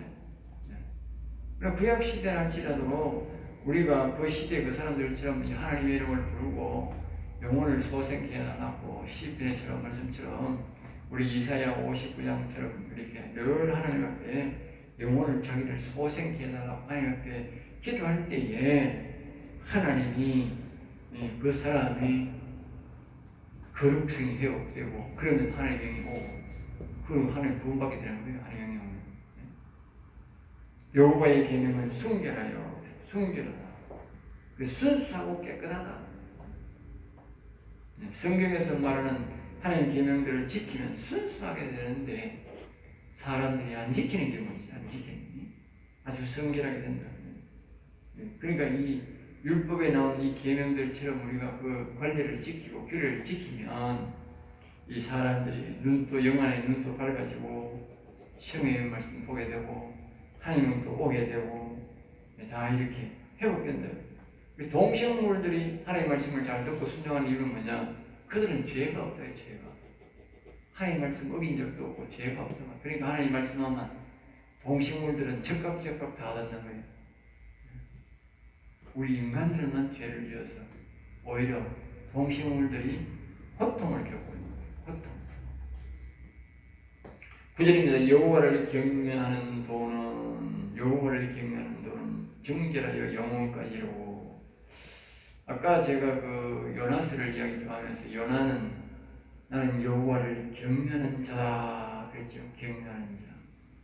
그럼 구약 시대 할지라도 우리가 그 시대 그 사람들처럼 하나님의 이름을 부르고 영혼을 소생케 해놨고 시편에처럼 말씀처럼 우리 이사야 59장처럼 이렇게 늘 하나님 앞에 영혼을 자기를 소생케 해달라고 하나님 앞에 기도할 때에 하나님이 그 사람이 거룩성이 회복되고 그러면 하나님의 영이 오고 그럼 하나님 구원받게 되는 거예요. 하나님의 영이 오면. 여호와의 계명은 순결하여 순결하다. 순수하고 깨끗하다. 성경에서 말하는 하나님 계명들을 지키면 순수하게 되는데 사람들이 안 지키는 게 뭐지? 안 지키는 게 아주 성결하게 된다. 그러니까 이 율법에 나온 이 계명들처럼 우리가 그 관례를 지키고 규례를 지키면 이 사람들이 눈도 영안의 눈도 밝아지고 시험의 말씀 보게 되고 하나님도 오게 되고 다 이렇게 회복된다. 동식물들이 하나님의 말씀을 잘 듣고 순종하는 이유는 뭐냐? 그들은 죄가 없다. 죄가 하나님의 말씀 어긴 적도 없고 죄가 없다. 그러니까 하나님의 말씀하면 동식물들은 적각 다 듣는 거예요. 우리 인간들만 죄를 지어서 오히려 동식물들이 고통을 겪고 있는 거예요. 고통. 9절입니다. 여호와를 경외하는 도는 정결하여 영혼까지로. 아까 제가 그 요나스를 이야기 좀 하면서 요나는 나는 여호와를 경외하는 자다 그랬죠. 경외하는 자.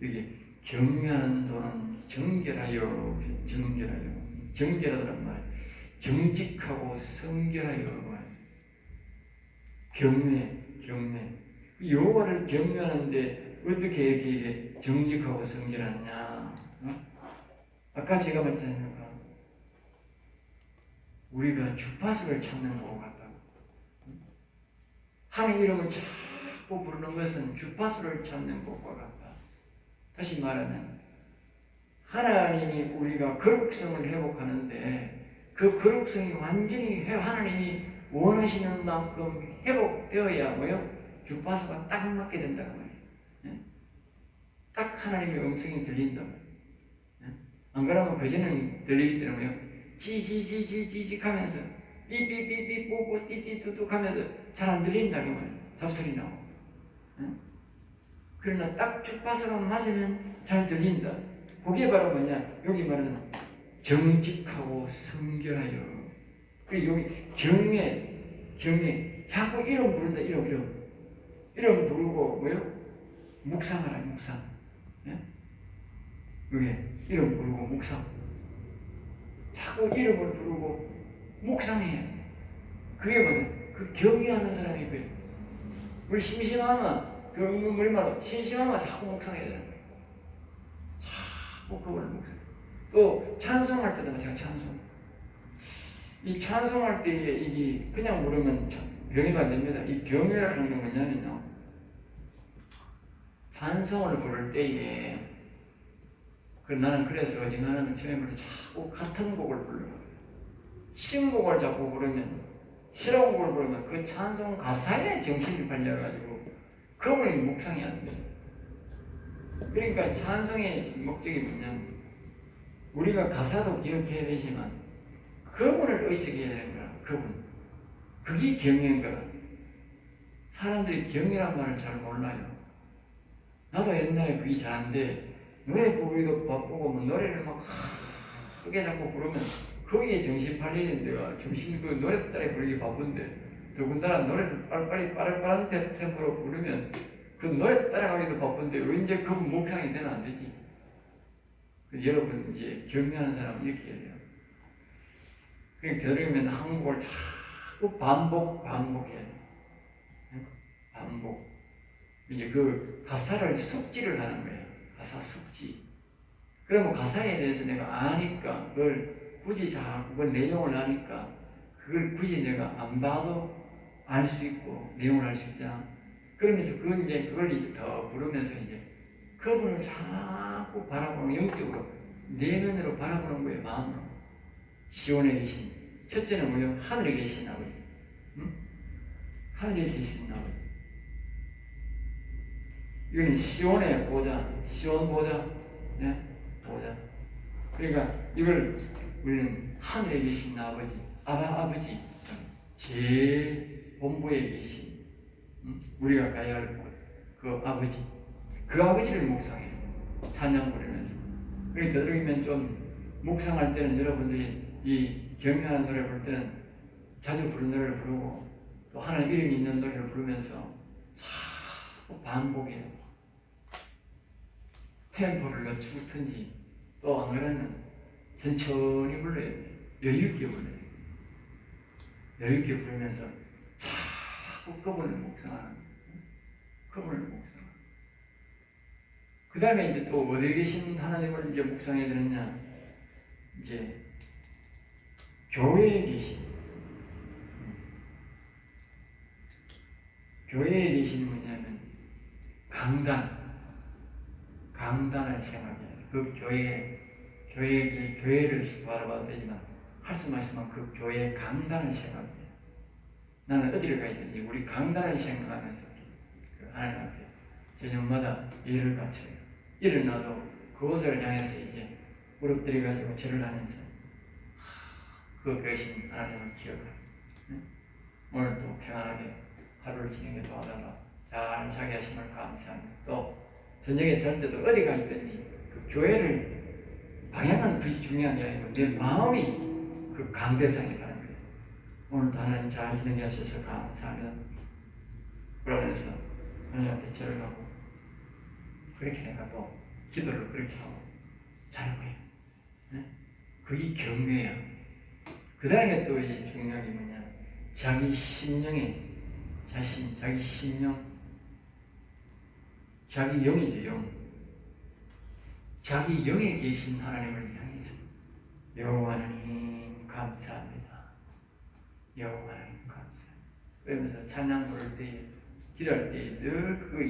여기 경외하는 도는 정결하여 정결하다는 말, 정직하고 성결하여 말. 경외. 여호와를 경외하는데 어떻게 이렇게 정직하고 성결하냐? 아까 제가 말했잖아요. 우리가 주파수를 찾는 것 같다고. 하나님 이름을 자꾸 부르는 것은 주파수를 찾는 것과 같다. 다시 말하면 하나님이 우리가 거룩성을 회복하는데 그 거룩성이 완전히 하나님이 원하시는 만큼 회복되어야 뭐요? 주파수가 딱 맞게 된다고 말이에요. 딱 하나님의 음성이 들린다고 말이에요. 안 그러면 그전에는 들리기 때문에요. 지지지지지직 하면서 삐삐삐삐 뽀뽀 띠띠뚜뚝 하면서 잘 안 들린다고 말이에요. 잡소리 나오고. 그러나 딱 주파수가 맞으면 잘 들린다. 그게 바로 뭐냐? 여기 말하는 정직하고 성결하여. 그리고 여기 경외. 자꾸 이름 부른다. 이름 부르고 뭐요? 묵상하라. 묵상. 여기 이름 부르고 묵상. 자꾸 이름을 부르고 묵상해. 그게 뭐냐? 그 경외하는 사람이 그래. 우리 심심하면 우리 말로 심심하면 자꾸 묵상해야 되는 거예요. 자꾸 그걸 묵상. 또 찬송할 때도 마찬가지. 찬송. 이 찬송할 때에 이게 그냥 부르면 경외가 안 됩니다. 이 경외라는 게 뭐냐면요. 찬송을 부를 때에 나는 그래서 어지간하면 처음에 자꾸 같은 곡을 불러요. 신곡을 자꾸 부르면 싫어온 곡을 부르면 그 찬송 가사에 정신이 팔려가지고 그분이 묵상이 안 돼요. 그러니까 찬송의 목적이 뭐냐면 우리가 가사도 기억해야 되지만 그분을 의식해야 되는 거야. 그분. 그게 경외인 거야. 사람들이 경외란 말을 잘 몰라요. 나도 옛날에 그게 잘 안 돼. 노래 부르기도 바쁘고 뭐 노래를 막 크게 자꾸 부르면 거기에 정신 팔리는 데가 정신 그 노래 따라 부르기 바쁜데 더군다나 노래를 빨리 빠른 템포로 부르면 그 노래 따라가기도 바쁜데 언제 그분 묵상이 되면 안 되지. 여러분 이제 경외하는 사람은 이렇게 해야 돼요. 그러니까 되도록이면 한국을 자꾸 반복해야 돼요. 반복. 이제 그 가사를 숙지를 하는 거예요. 가사 숙지. 그러면 가사에 대해서 내가 아니까 그걸 굳이 자꾸 그 내용을 아니까 그걸 굳이 내가 안 봐도 알 수 있고 내용을 알 수 있잖아. 그러면서 그걸 이제 더 부르면서 이제 그분을 자꾸 바라보는 영적으로 내면으로 바라보는 거예요. 마음으로. 시온에 계신 첫째는 뭐예요? 하늘에 계신 아버지. 응? 하늘에 계신 아버지. 이거는 시온의 보좌, 시온 보좌, 네? 보좌. 그러니까 이걸 우리는 하늘에 계신 아버지, 아버지, 제일 본부에 계신 우리가 가야 할 그 아버지, 그 아버지를 묵상해요. 찬양 부르면서. 그렇게 되도록이면 좀 묵상할 때는 여러분들이 이 경외하는 노래 부를 때는 자주 부르는 노래를 부르고 또 하나님 이름이 있는 노래를 부르면서 자꾸 반복해요. 템포를 늦추든지 또 안 그러면 천천히 불러야 돼요. 여유있게 불러요. 여유있게 부르면서 자꾸 그분을 묵상하는 그분을 묵상하는 그 다음에 이제 또 어디에 계신 하나님을 이제 묵상해야 되느냐 이제 교회에 계신 뭐냐면 강단을 생각해요. 그 교회를 바라봐도 되지만 할 수만 있으면 그 교회의 강단을 생각해요. 나는 어디를 가야 되는지 우리 강단을 생각하면서 그 하나님 앞에 저녁마다 예를 바쳐요. 일어나도 그곳을 향해서 이제 무릎 들여가지고 절을 하면서 그 계신 하나님을 기억하고 오늘도 평안하게 하루를 지내게 도와달라. 잘 자기 하심을 감사합니다. 또 저녁에 잘 때도 어디 가 있든지 그 교회를 방향은 그게 중요한 게 아니고 내 마음이 그 강대상이 가는 거예요. 오늘도 하나님 잘 지내게 하셔서 감사합니다. 그러면서 하나님 앞에 절을 하고 그렇게 내가 또 기도를 그렇게 하고 자는 거예요. 네? 그게 경외야. 그 다음에 또 이 중요한 게 뭐냐 자기 심령에 자기 심령 자기 영이죠. 영. 자기 영에 계신 하나님을 향해서 여호와 하나님 감사합니다. 여호와 하나님 감사합니다. 그러면서 찬양 부를 때, 기도할 때 늘 그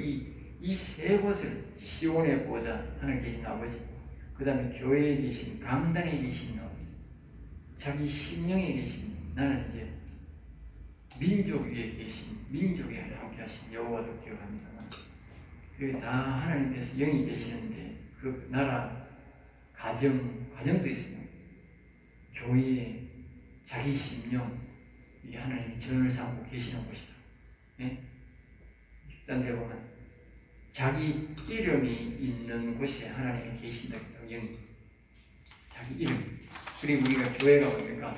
이 세 곳을 시온에 보자 하늘 계신 아버지, 그 다음에 교회에 계신, 강단에 계신 아버지, 자기 심령에 계신, 나는 이제 민족 위에 계신, 민족에 함께 하신 여호와도 기억합니다만, 그게 다 하나님께서 영이 계시는데 그 나라, 가정도 있습니다. 교회에 자기 심령, 이게 하나님이 전을 삼고 계시는 곳이다. 예? 딴 데 보면 자기 이름이 있는 곳에 하나님이 계신다. 영이 자기 이름. 그리고 우리가 교회가 뭡니까?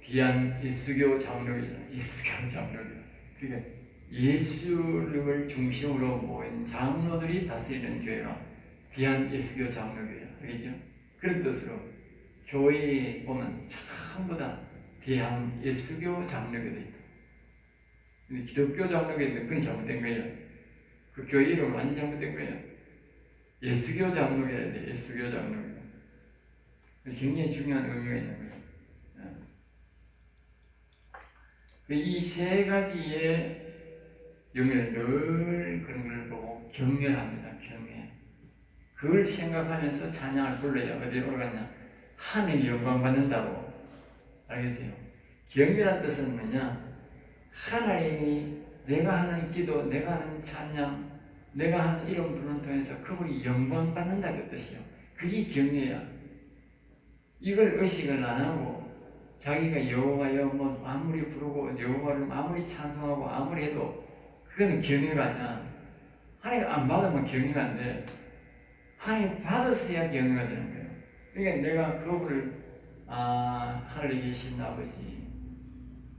귀한 예수교 장로이다. 예수교 장로이다. 그러니까 예수를 중심으로 모인 장로들이 다스리는 교회가 귀한 예수교 장로교회야. 알겠죠? 그런 뜻으로 교회에 보면 전부 다 귀한 예수교 장로교회가 있다. 근데 기독교 장로교회는 그건 잘못된 거예요. 그 교회 이름 완전 잘못된 거예요. 예수교 장로교회야 돼. 예수교 장로교회. 굉장히 중요한 의미가 있는 거예요. 이 세 가지의 영을 늘 그런 걸 보고 경외합니다. 경외. 그걸 생각하면서 찬양을 불러야 어디로 가냐? 하늘이 영광 받는다고. 알겠어요? 경외란 뜻은 뭐냐? 하나님이 내가 하는 기도, 내가 하는 찬양, 내가 하는 이름 부르는 통해서 그분이 영광 받는다 그 뜻이요. 그게 경외야. 이걸 의식을 안 하고 자기가 여호와여 뭐 아무리 부르고 여호와를 아무리 찬송하고 아무리 해도 그거는 경외가 아니야. 하나님 안 받으면 경외가 안 돼. 하나님 받았어야 경외가 되는 거예요. 그러니까 내가 그분을 하늘에 계신 아버지,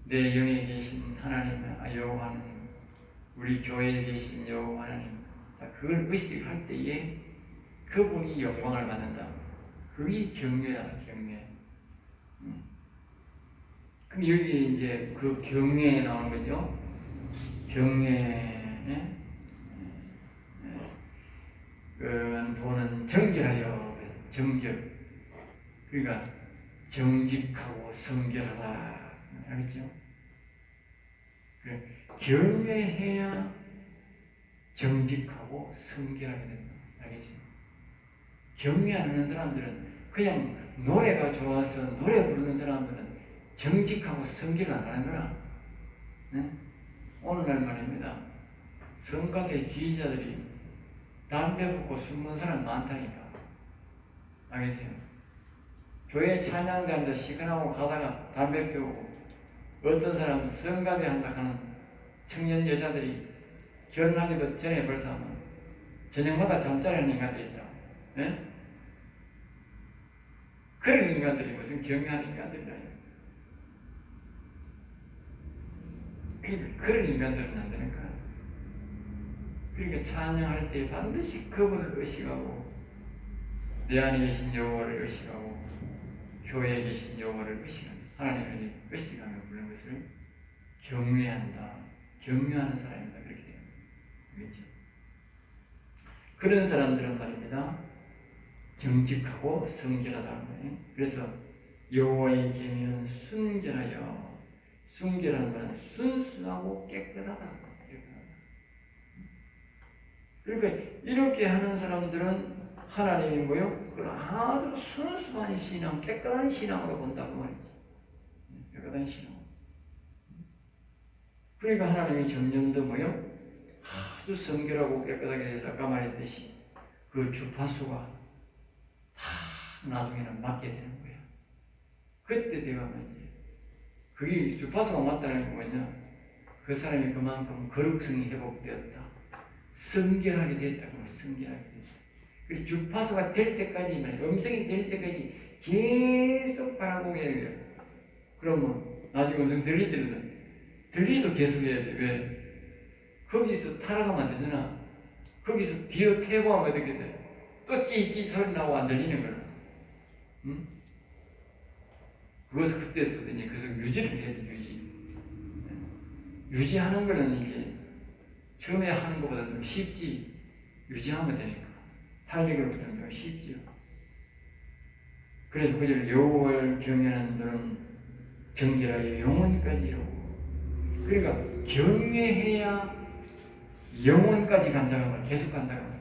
내 영에 계신 하나님 여호와 하나님, 우리 교회에 계신 여호와 하나님, 그걸 의식할 때에 그분이 영광을 받는다. 그게 경외야, 경외. 그럼 여기 이제 그 경외에 나오는 거죠. 경외. 도는 정결하여, 정결. 그러니까 정직하고 성결하다. 알겠죠? 그래, 경외해야 정직하고 성결하게 된다. 알겠죠? 경외 안 하는 사람들은 그냥 노래가 좋아서 노래 부르는 사람들은 정직하고 성결 안 하는 거라. 네? 오늘날 말입니다. 성곽의 지휘자들이 담배 붓고 술 먹는 사람 많다니까. 알겠어요? 교회 찬양대 앉아 시간하고 가다가 담배 피우고, 어떤 사람은 성가대 한다 하는 청년 여자들이 결혼하기도 전에 벌써 저녁마다 잠자리 하는 인간들이 있다. 네? 그런 인간들이 무슨 경외하는 인간들이라요. 그런 인간들은 안 되는 거야. 그러니까 찬양할 때 반드시 그분을 의식하고, 내 안에 계신 여호와를 의식하고, 교회에 계신 여호와를 의식하는, 하나님을 의식하며 부르는 것을 경외한다. 경외하는 사람이다. 그렇게 돼요. 알겠죠? 그런 사람들은 말입니다. 정직하고 성결하다는 거예요. 그래서 여호와의 계명은 순결하여, 순결한 것은 순수하고 깨끗하다. 그러니까 이렇게 하는 사람들은 하나님이 뭐요? 그걸 아주 순수한 신앙, 깨끗한 신앙으로 본다고 말이지. 깨끗한 신앙. 그러니까 하나님이 점점 더 뭐요? 아주 성결하고 깨끗하게 해서 아까 말했듯이 그 주파수가 다 나중에는 맞게 되는 거야. 그때 되면 이제 그게 주파수가 맞다는 게 뭐냐? 그 사람이 그만큼 거룩성이 회복되었다. 성결하게 됐다고. 성결하게 됐다. 그 주파수가 될 때까지, 음성이 될 때까지 계속 바라보게 해야 돼요. 그러면 나중에 음성 들리도 계속 해야 돼. 왜? 거기서 타락하면 안 되잖아. 거기서 뒤로 퇴보하면 어떻게 돼? 또 찌찌 소리 나고 안 들리는 거야. 응? 그것을 그때부터 이제 계속 유지를 해야 돼. 유지하는 거는 이제 처음에 하는 것보다 좀 쉽지. 유지하면 되니까. 달리기로부터는 좀 쉽지요. 그래서 그들 여호와를 경외하는 자는 정결하여 영원까지 이르고, 그러니까 경외해야 영원까지 간다고 말이야. 계속 간다고 말이야.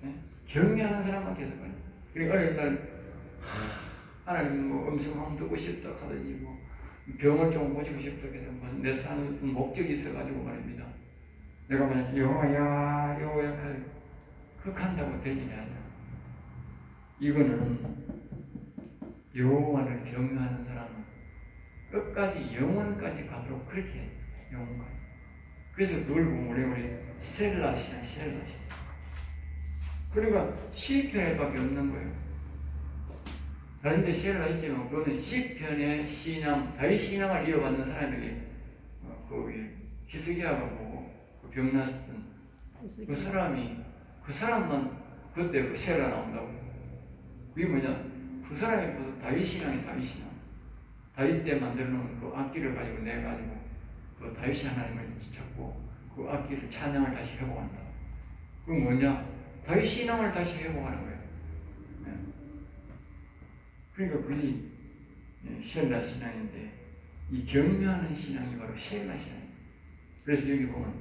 네? 경외하는 사람만 계속 가요. 그리고 어느 날 하나님 뭐 음성 한번 듣고 싶다 하더니 뭐 병을 좀 고치고 싶다 해서 무슨 내 사는 목적이 있어가지고 말입니다. 내가 만약 여호와야 하고 그렇게 한다고 될 일이 아니야. 이거는 여호와를 경외하는 사람은 끝까지 영원까지 가도록 그렇게 해요. 영원까지. 그래서 그걸 보면 우리 셀라시야. 그러니까 시편에밖에 없는 거예요. 다른 데 셀라 있지만 그거는 시편의 신앙, 다윗 신앙을 이어받는 사람에게 그 히스기야가 보고 그 병났었던 그 사람만 그때 그 셀라 나온다고. 그게 뭐냐? 그 사람이 그 다윗 신앙이 다윗 신앙. 다윗 때 만들어 놓은 그 악기를 가지고 내가지고 그 다윗 하나님을 찾고 그 악기를 찬양을 다시 회복한다. 그 뭐냐? 다윗 신앙을 다시 회복하는 거예요. 네. 그러니까 그게 셀라 신앙인데 이 경외하는 신앙이 바로 셀라 신앙이에요. 그래서 여기 보면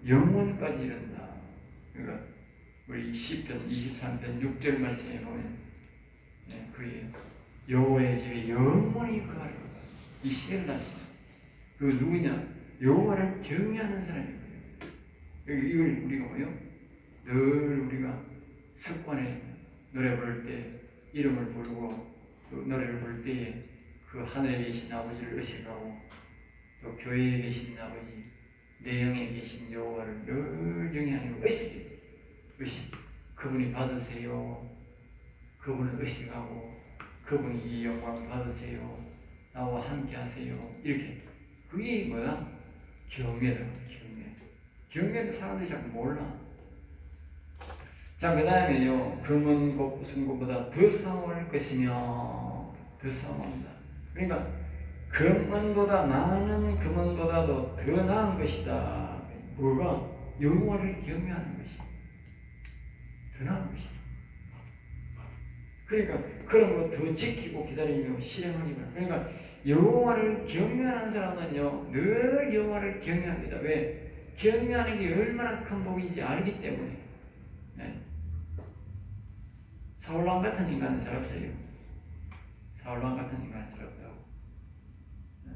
영원까지 이른다. 그러니까 우리 시편 23편 6절 말씀에 보면 그게 여호와의 집에 영원히 거하리로다. 이 셀라 신앙. 그 누구냐? 여호와를 경외하는 사람이에요. 여기 이걸 우리가 뭐요? 늘 우리가 습관에 노래 부를 때 이름을 부르고 그 노래를 부를 때에 그 하늘에 계신 아버지를 의식하고 또 교회에 계신 아버지, 내 영에 계신 여호와를 늘 경외하는 의식. 그분이 받으세요. 그분을 의식하고 그분이 이 영광 받으세요. 나와 함께 하세요. 이렇게. 그게 뭐야? 경외다. 경외는 사람들이 자꾸 몰라. 자, 그 다음에요. 금은 곧 무슨 것보다 더 사모할 것이며, 더 사모한다. 그러니까 금은보다 많은 금은보다도 더 나은 것이다. 뭐가? 여호와를 경외하는 것이 더 나은 것이다. 그러니까 그런 거 더 지키고 기다리며 실행하기 바랍니다. 그러니까 여호와를 경외하는 사람은요 늘 여호와를 경외합니다. 왜? 경외하는 게 얼마나 큰 복인지 알기 때문에. 네. 사울왕 같은 인간은 잘 없어요. 사울왕 같은 인간은 잘 없다고. 네.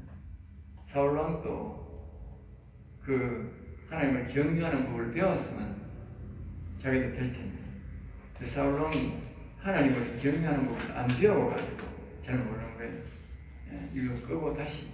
사울왕도 그 하나님을 경외하는 법을 배웠으면 자기도 될 텐데. 사울왕이 하나님을 경외하는 법을 안 배워가지고 잘 모르는 거예요. 이거 끄고 다시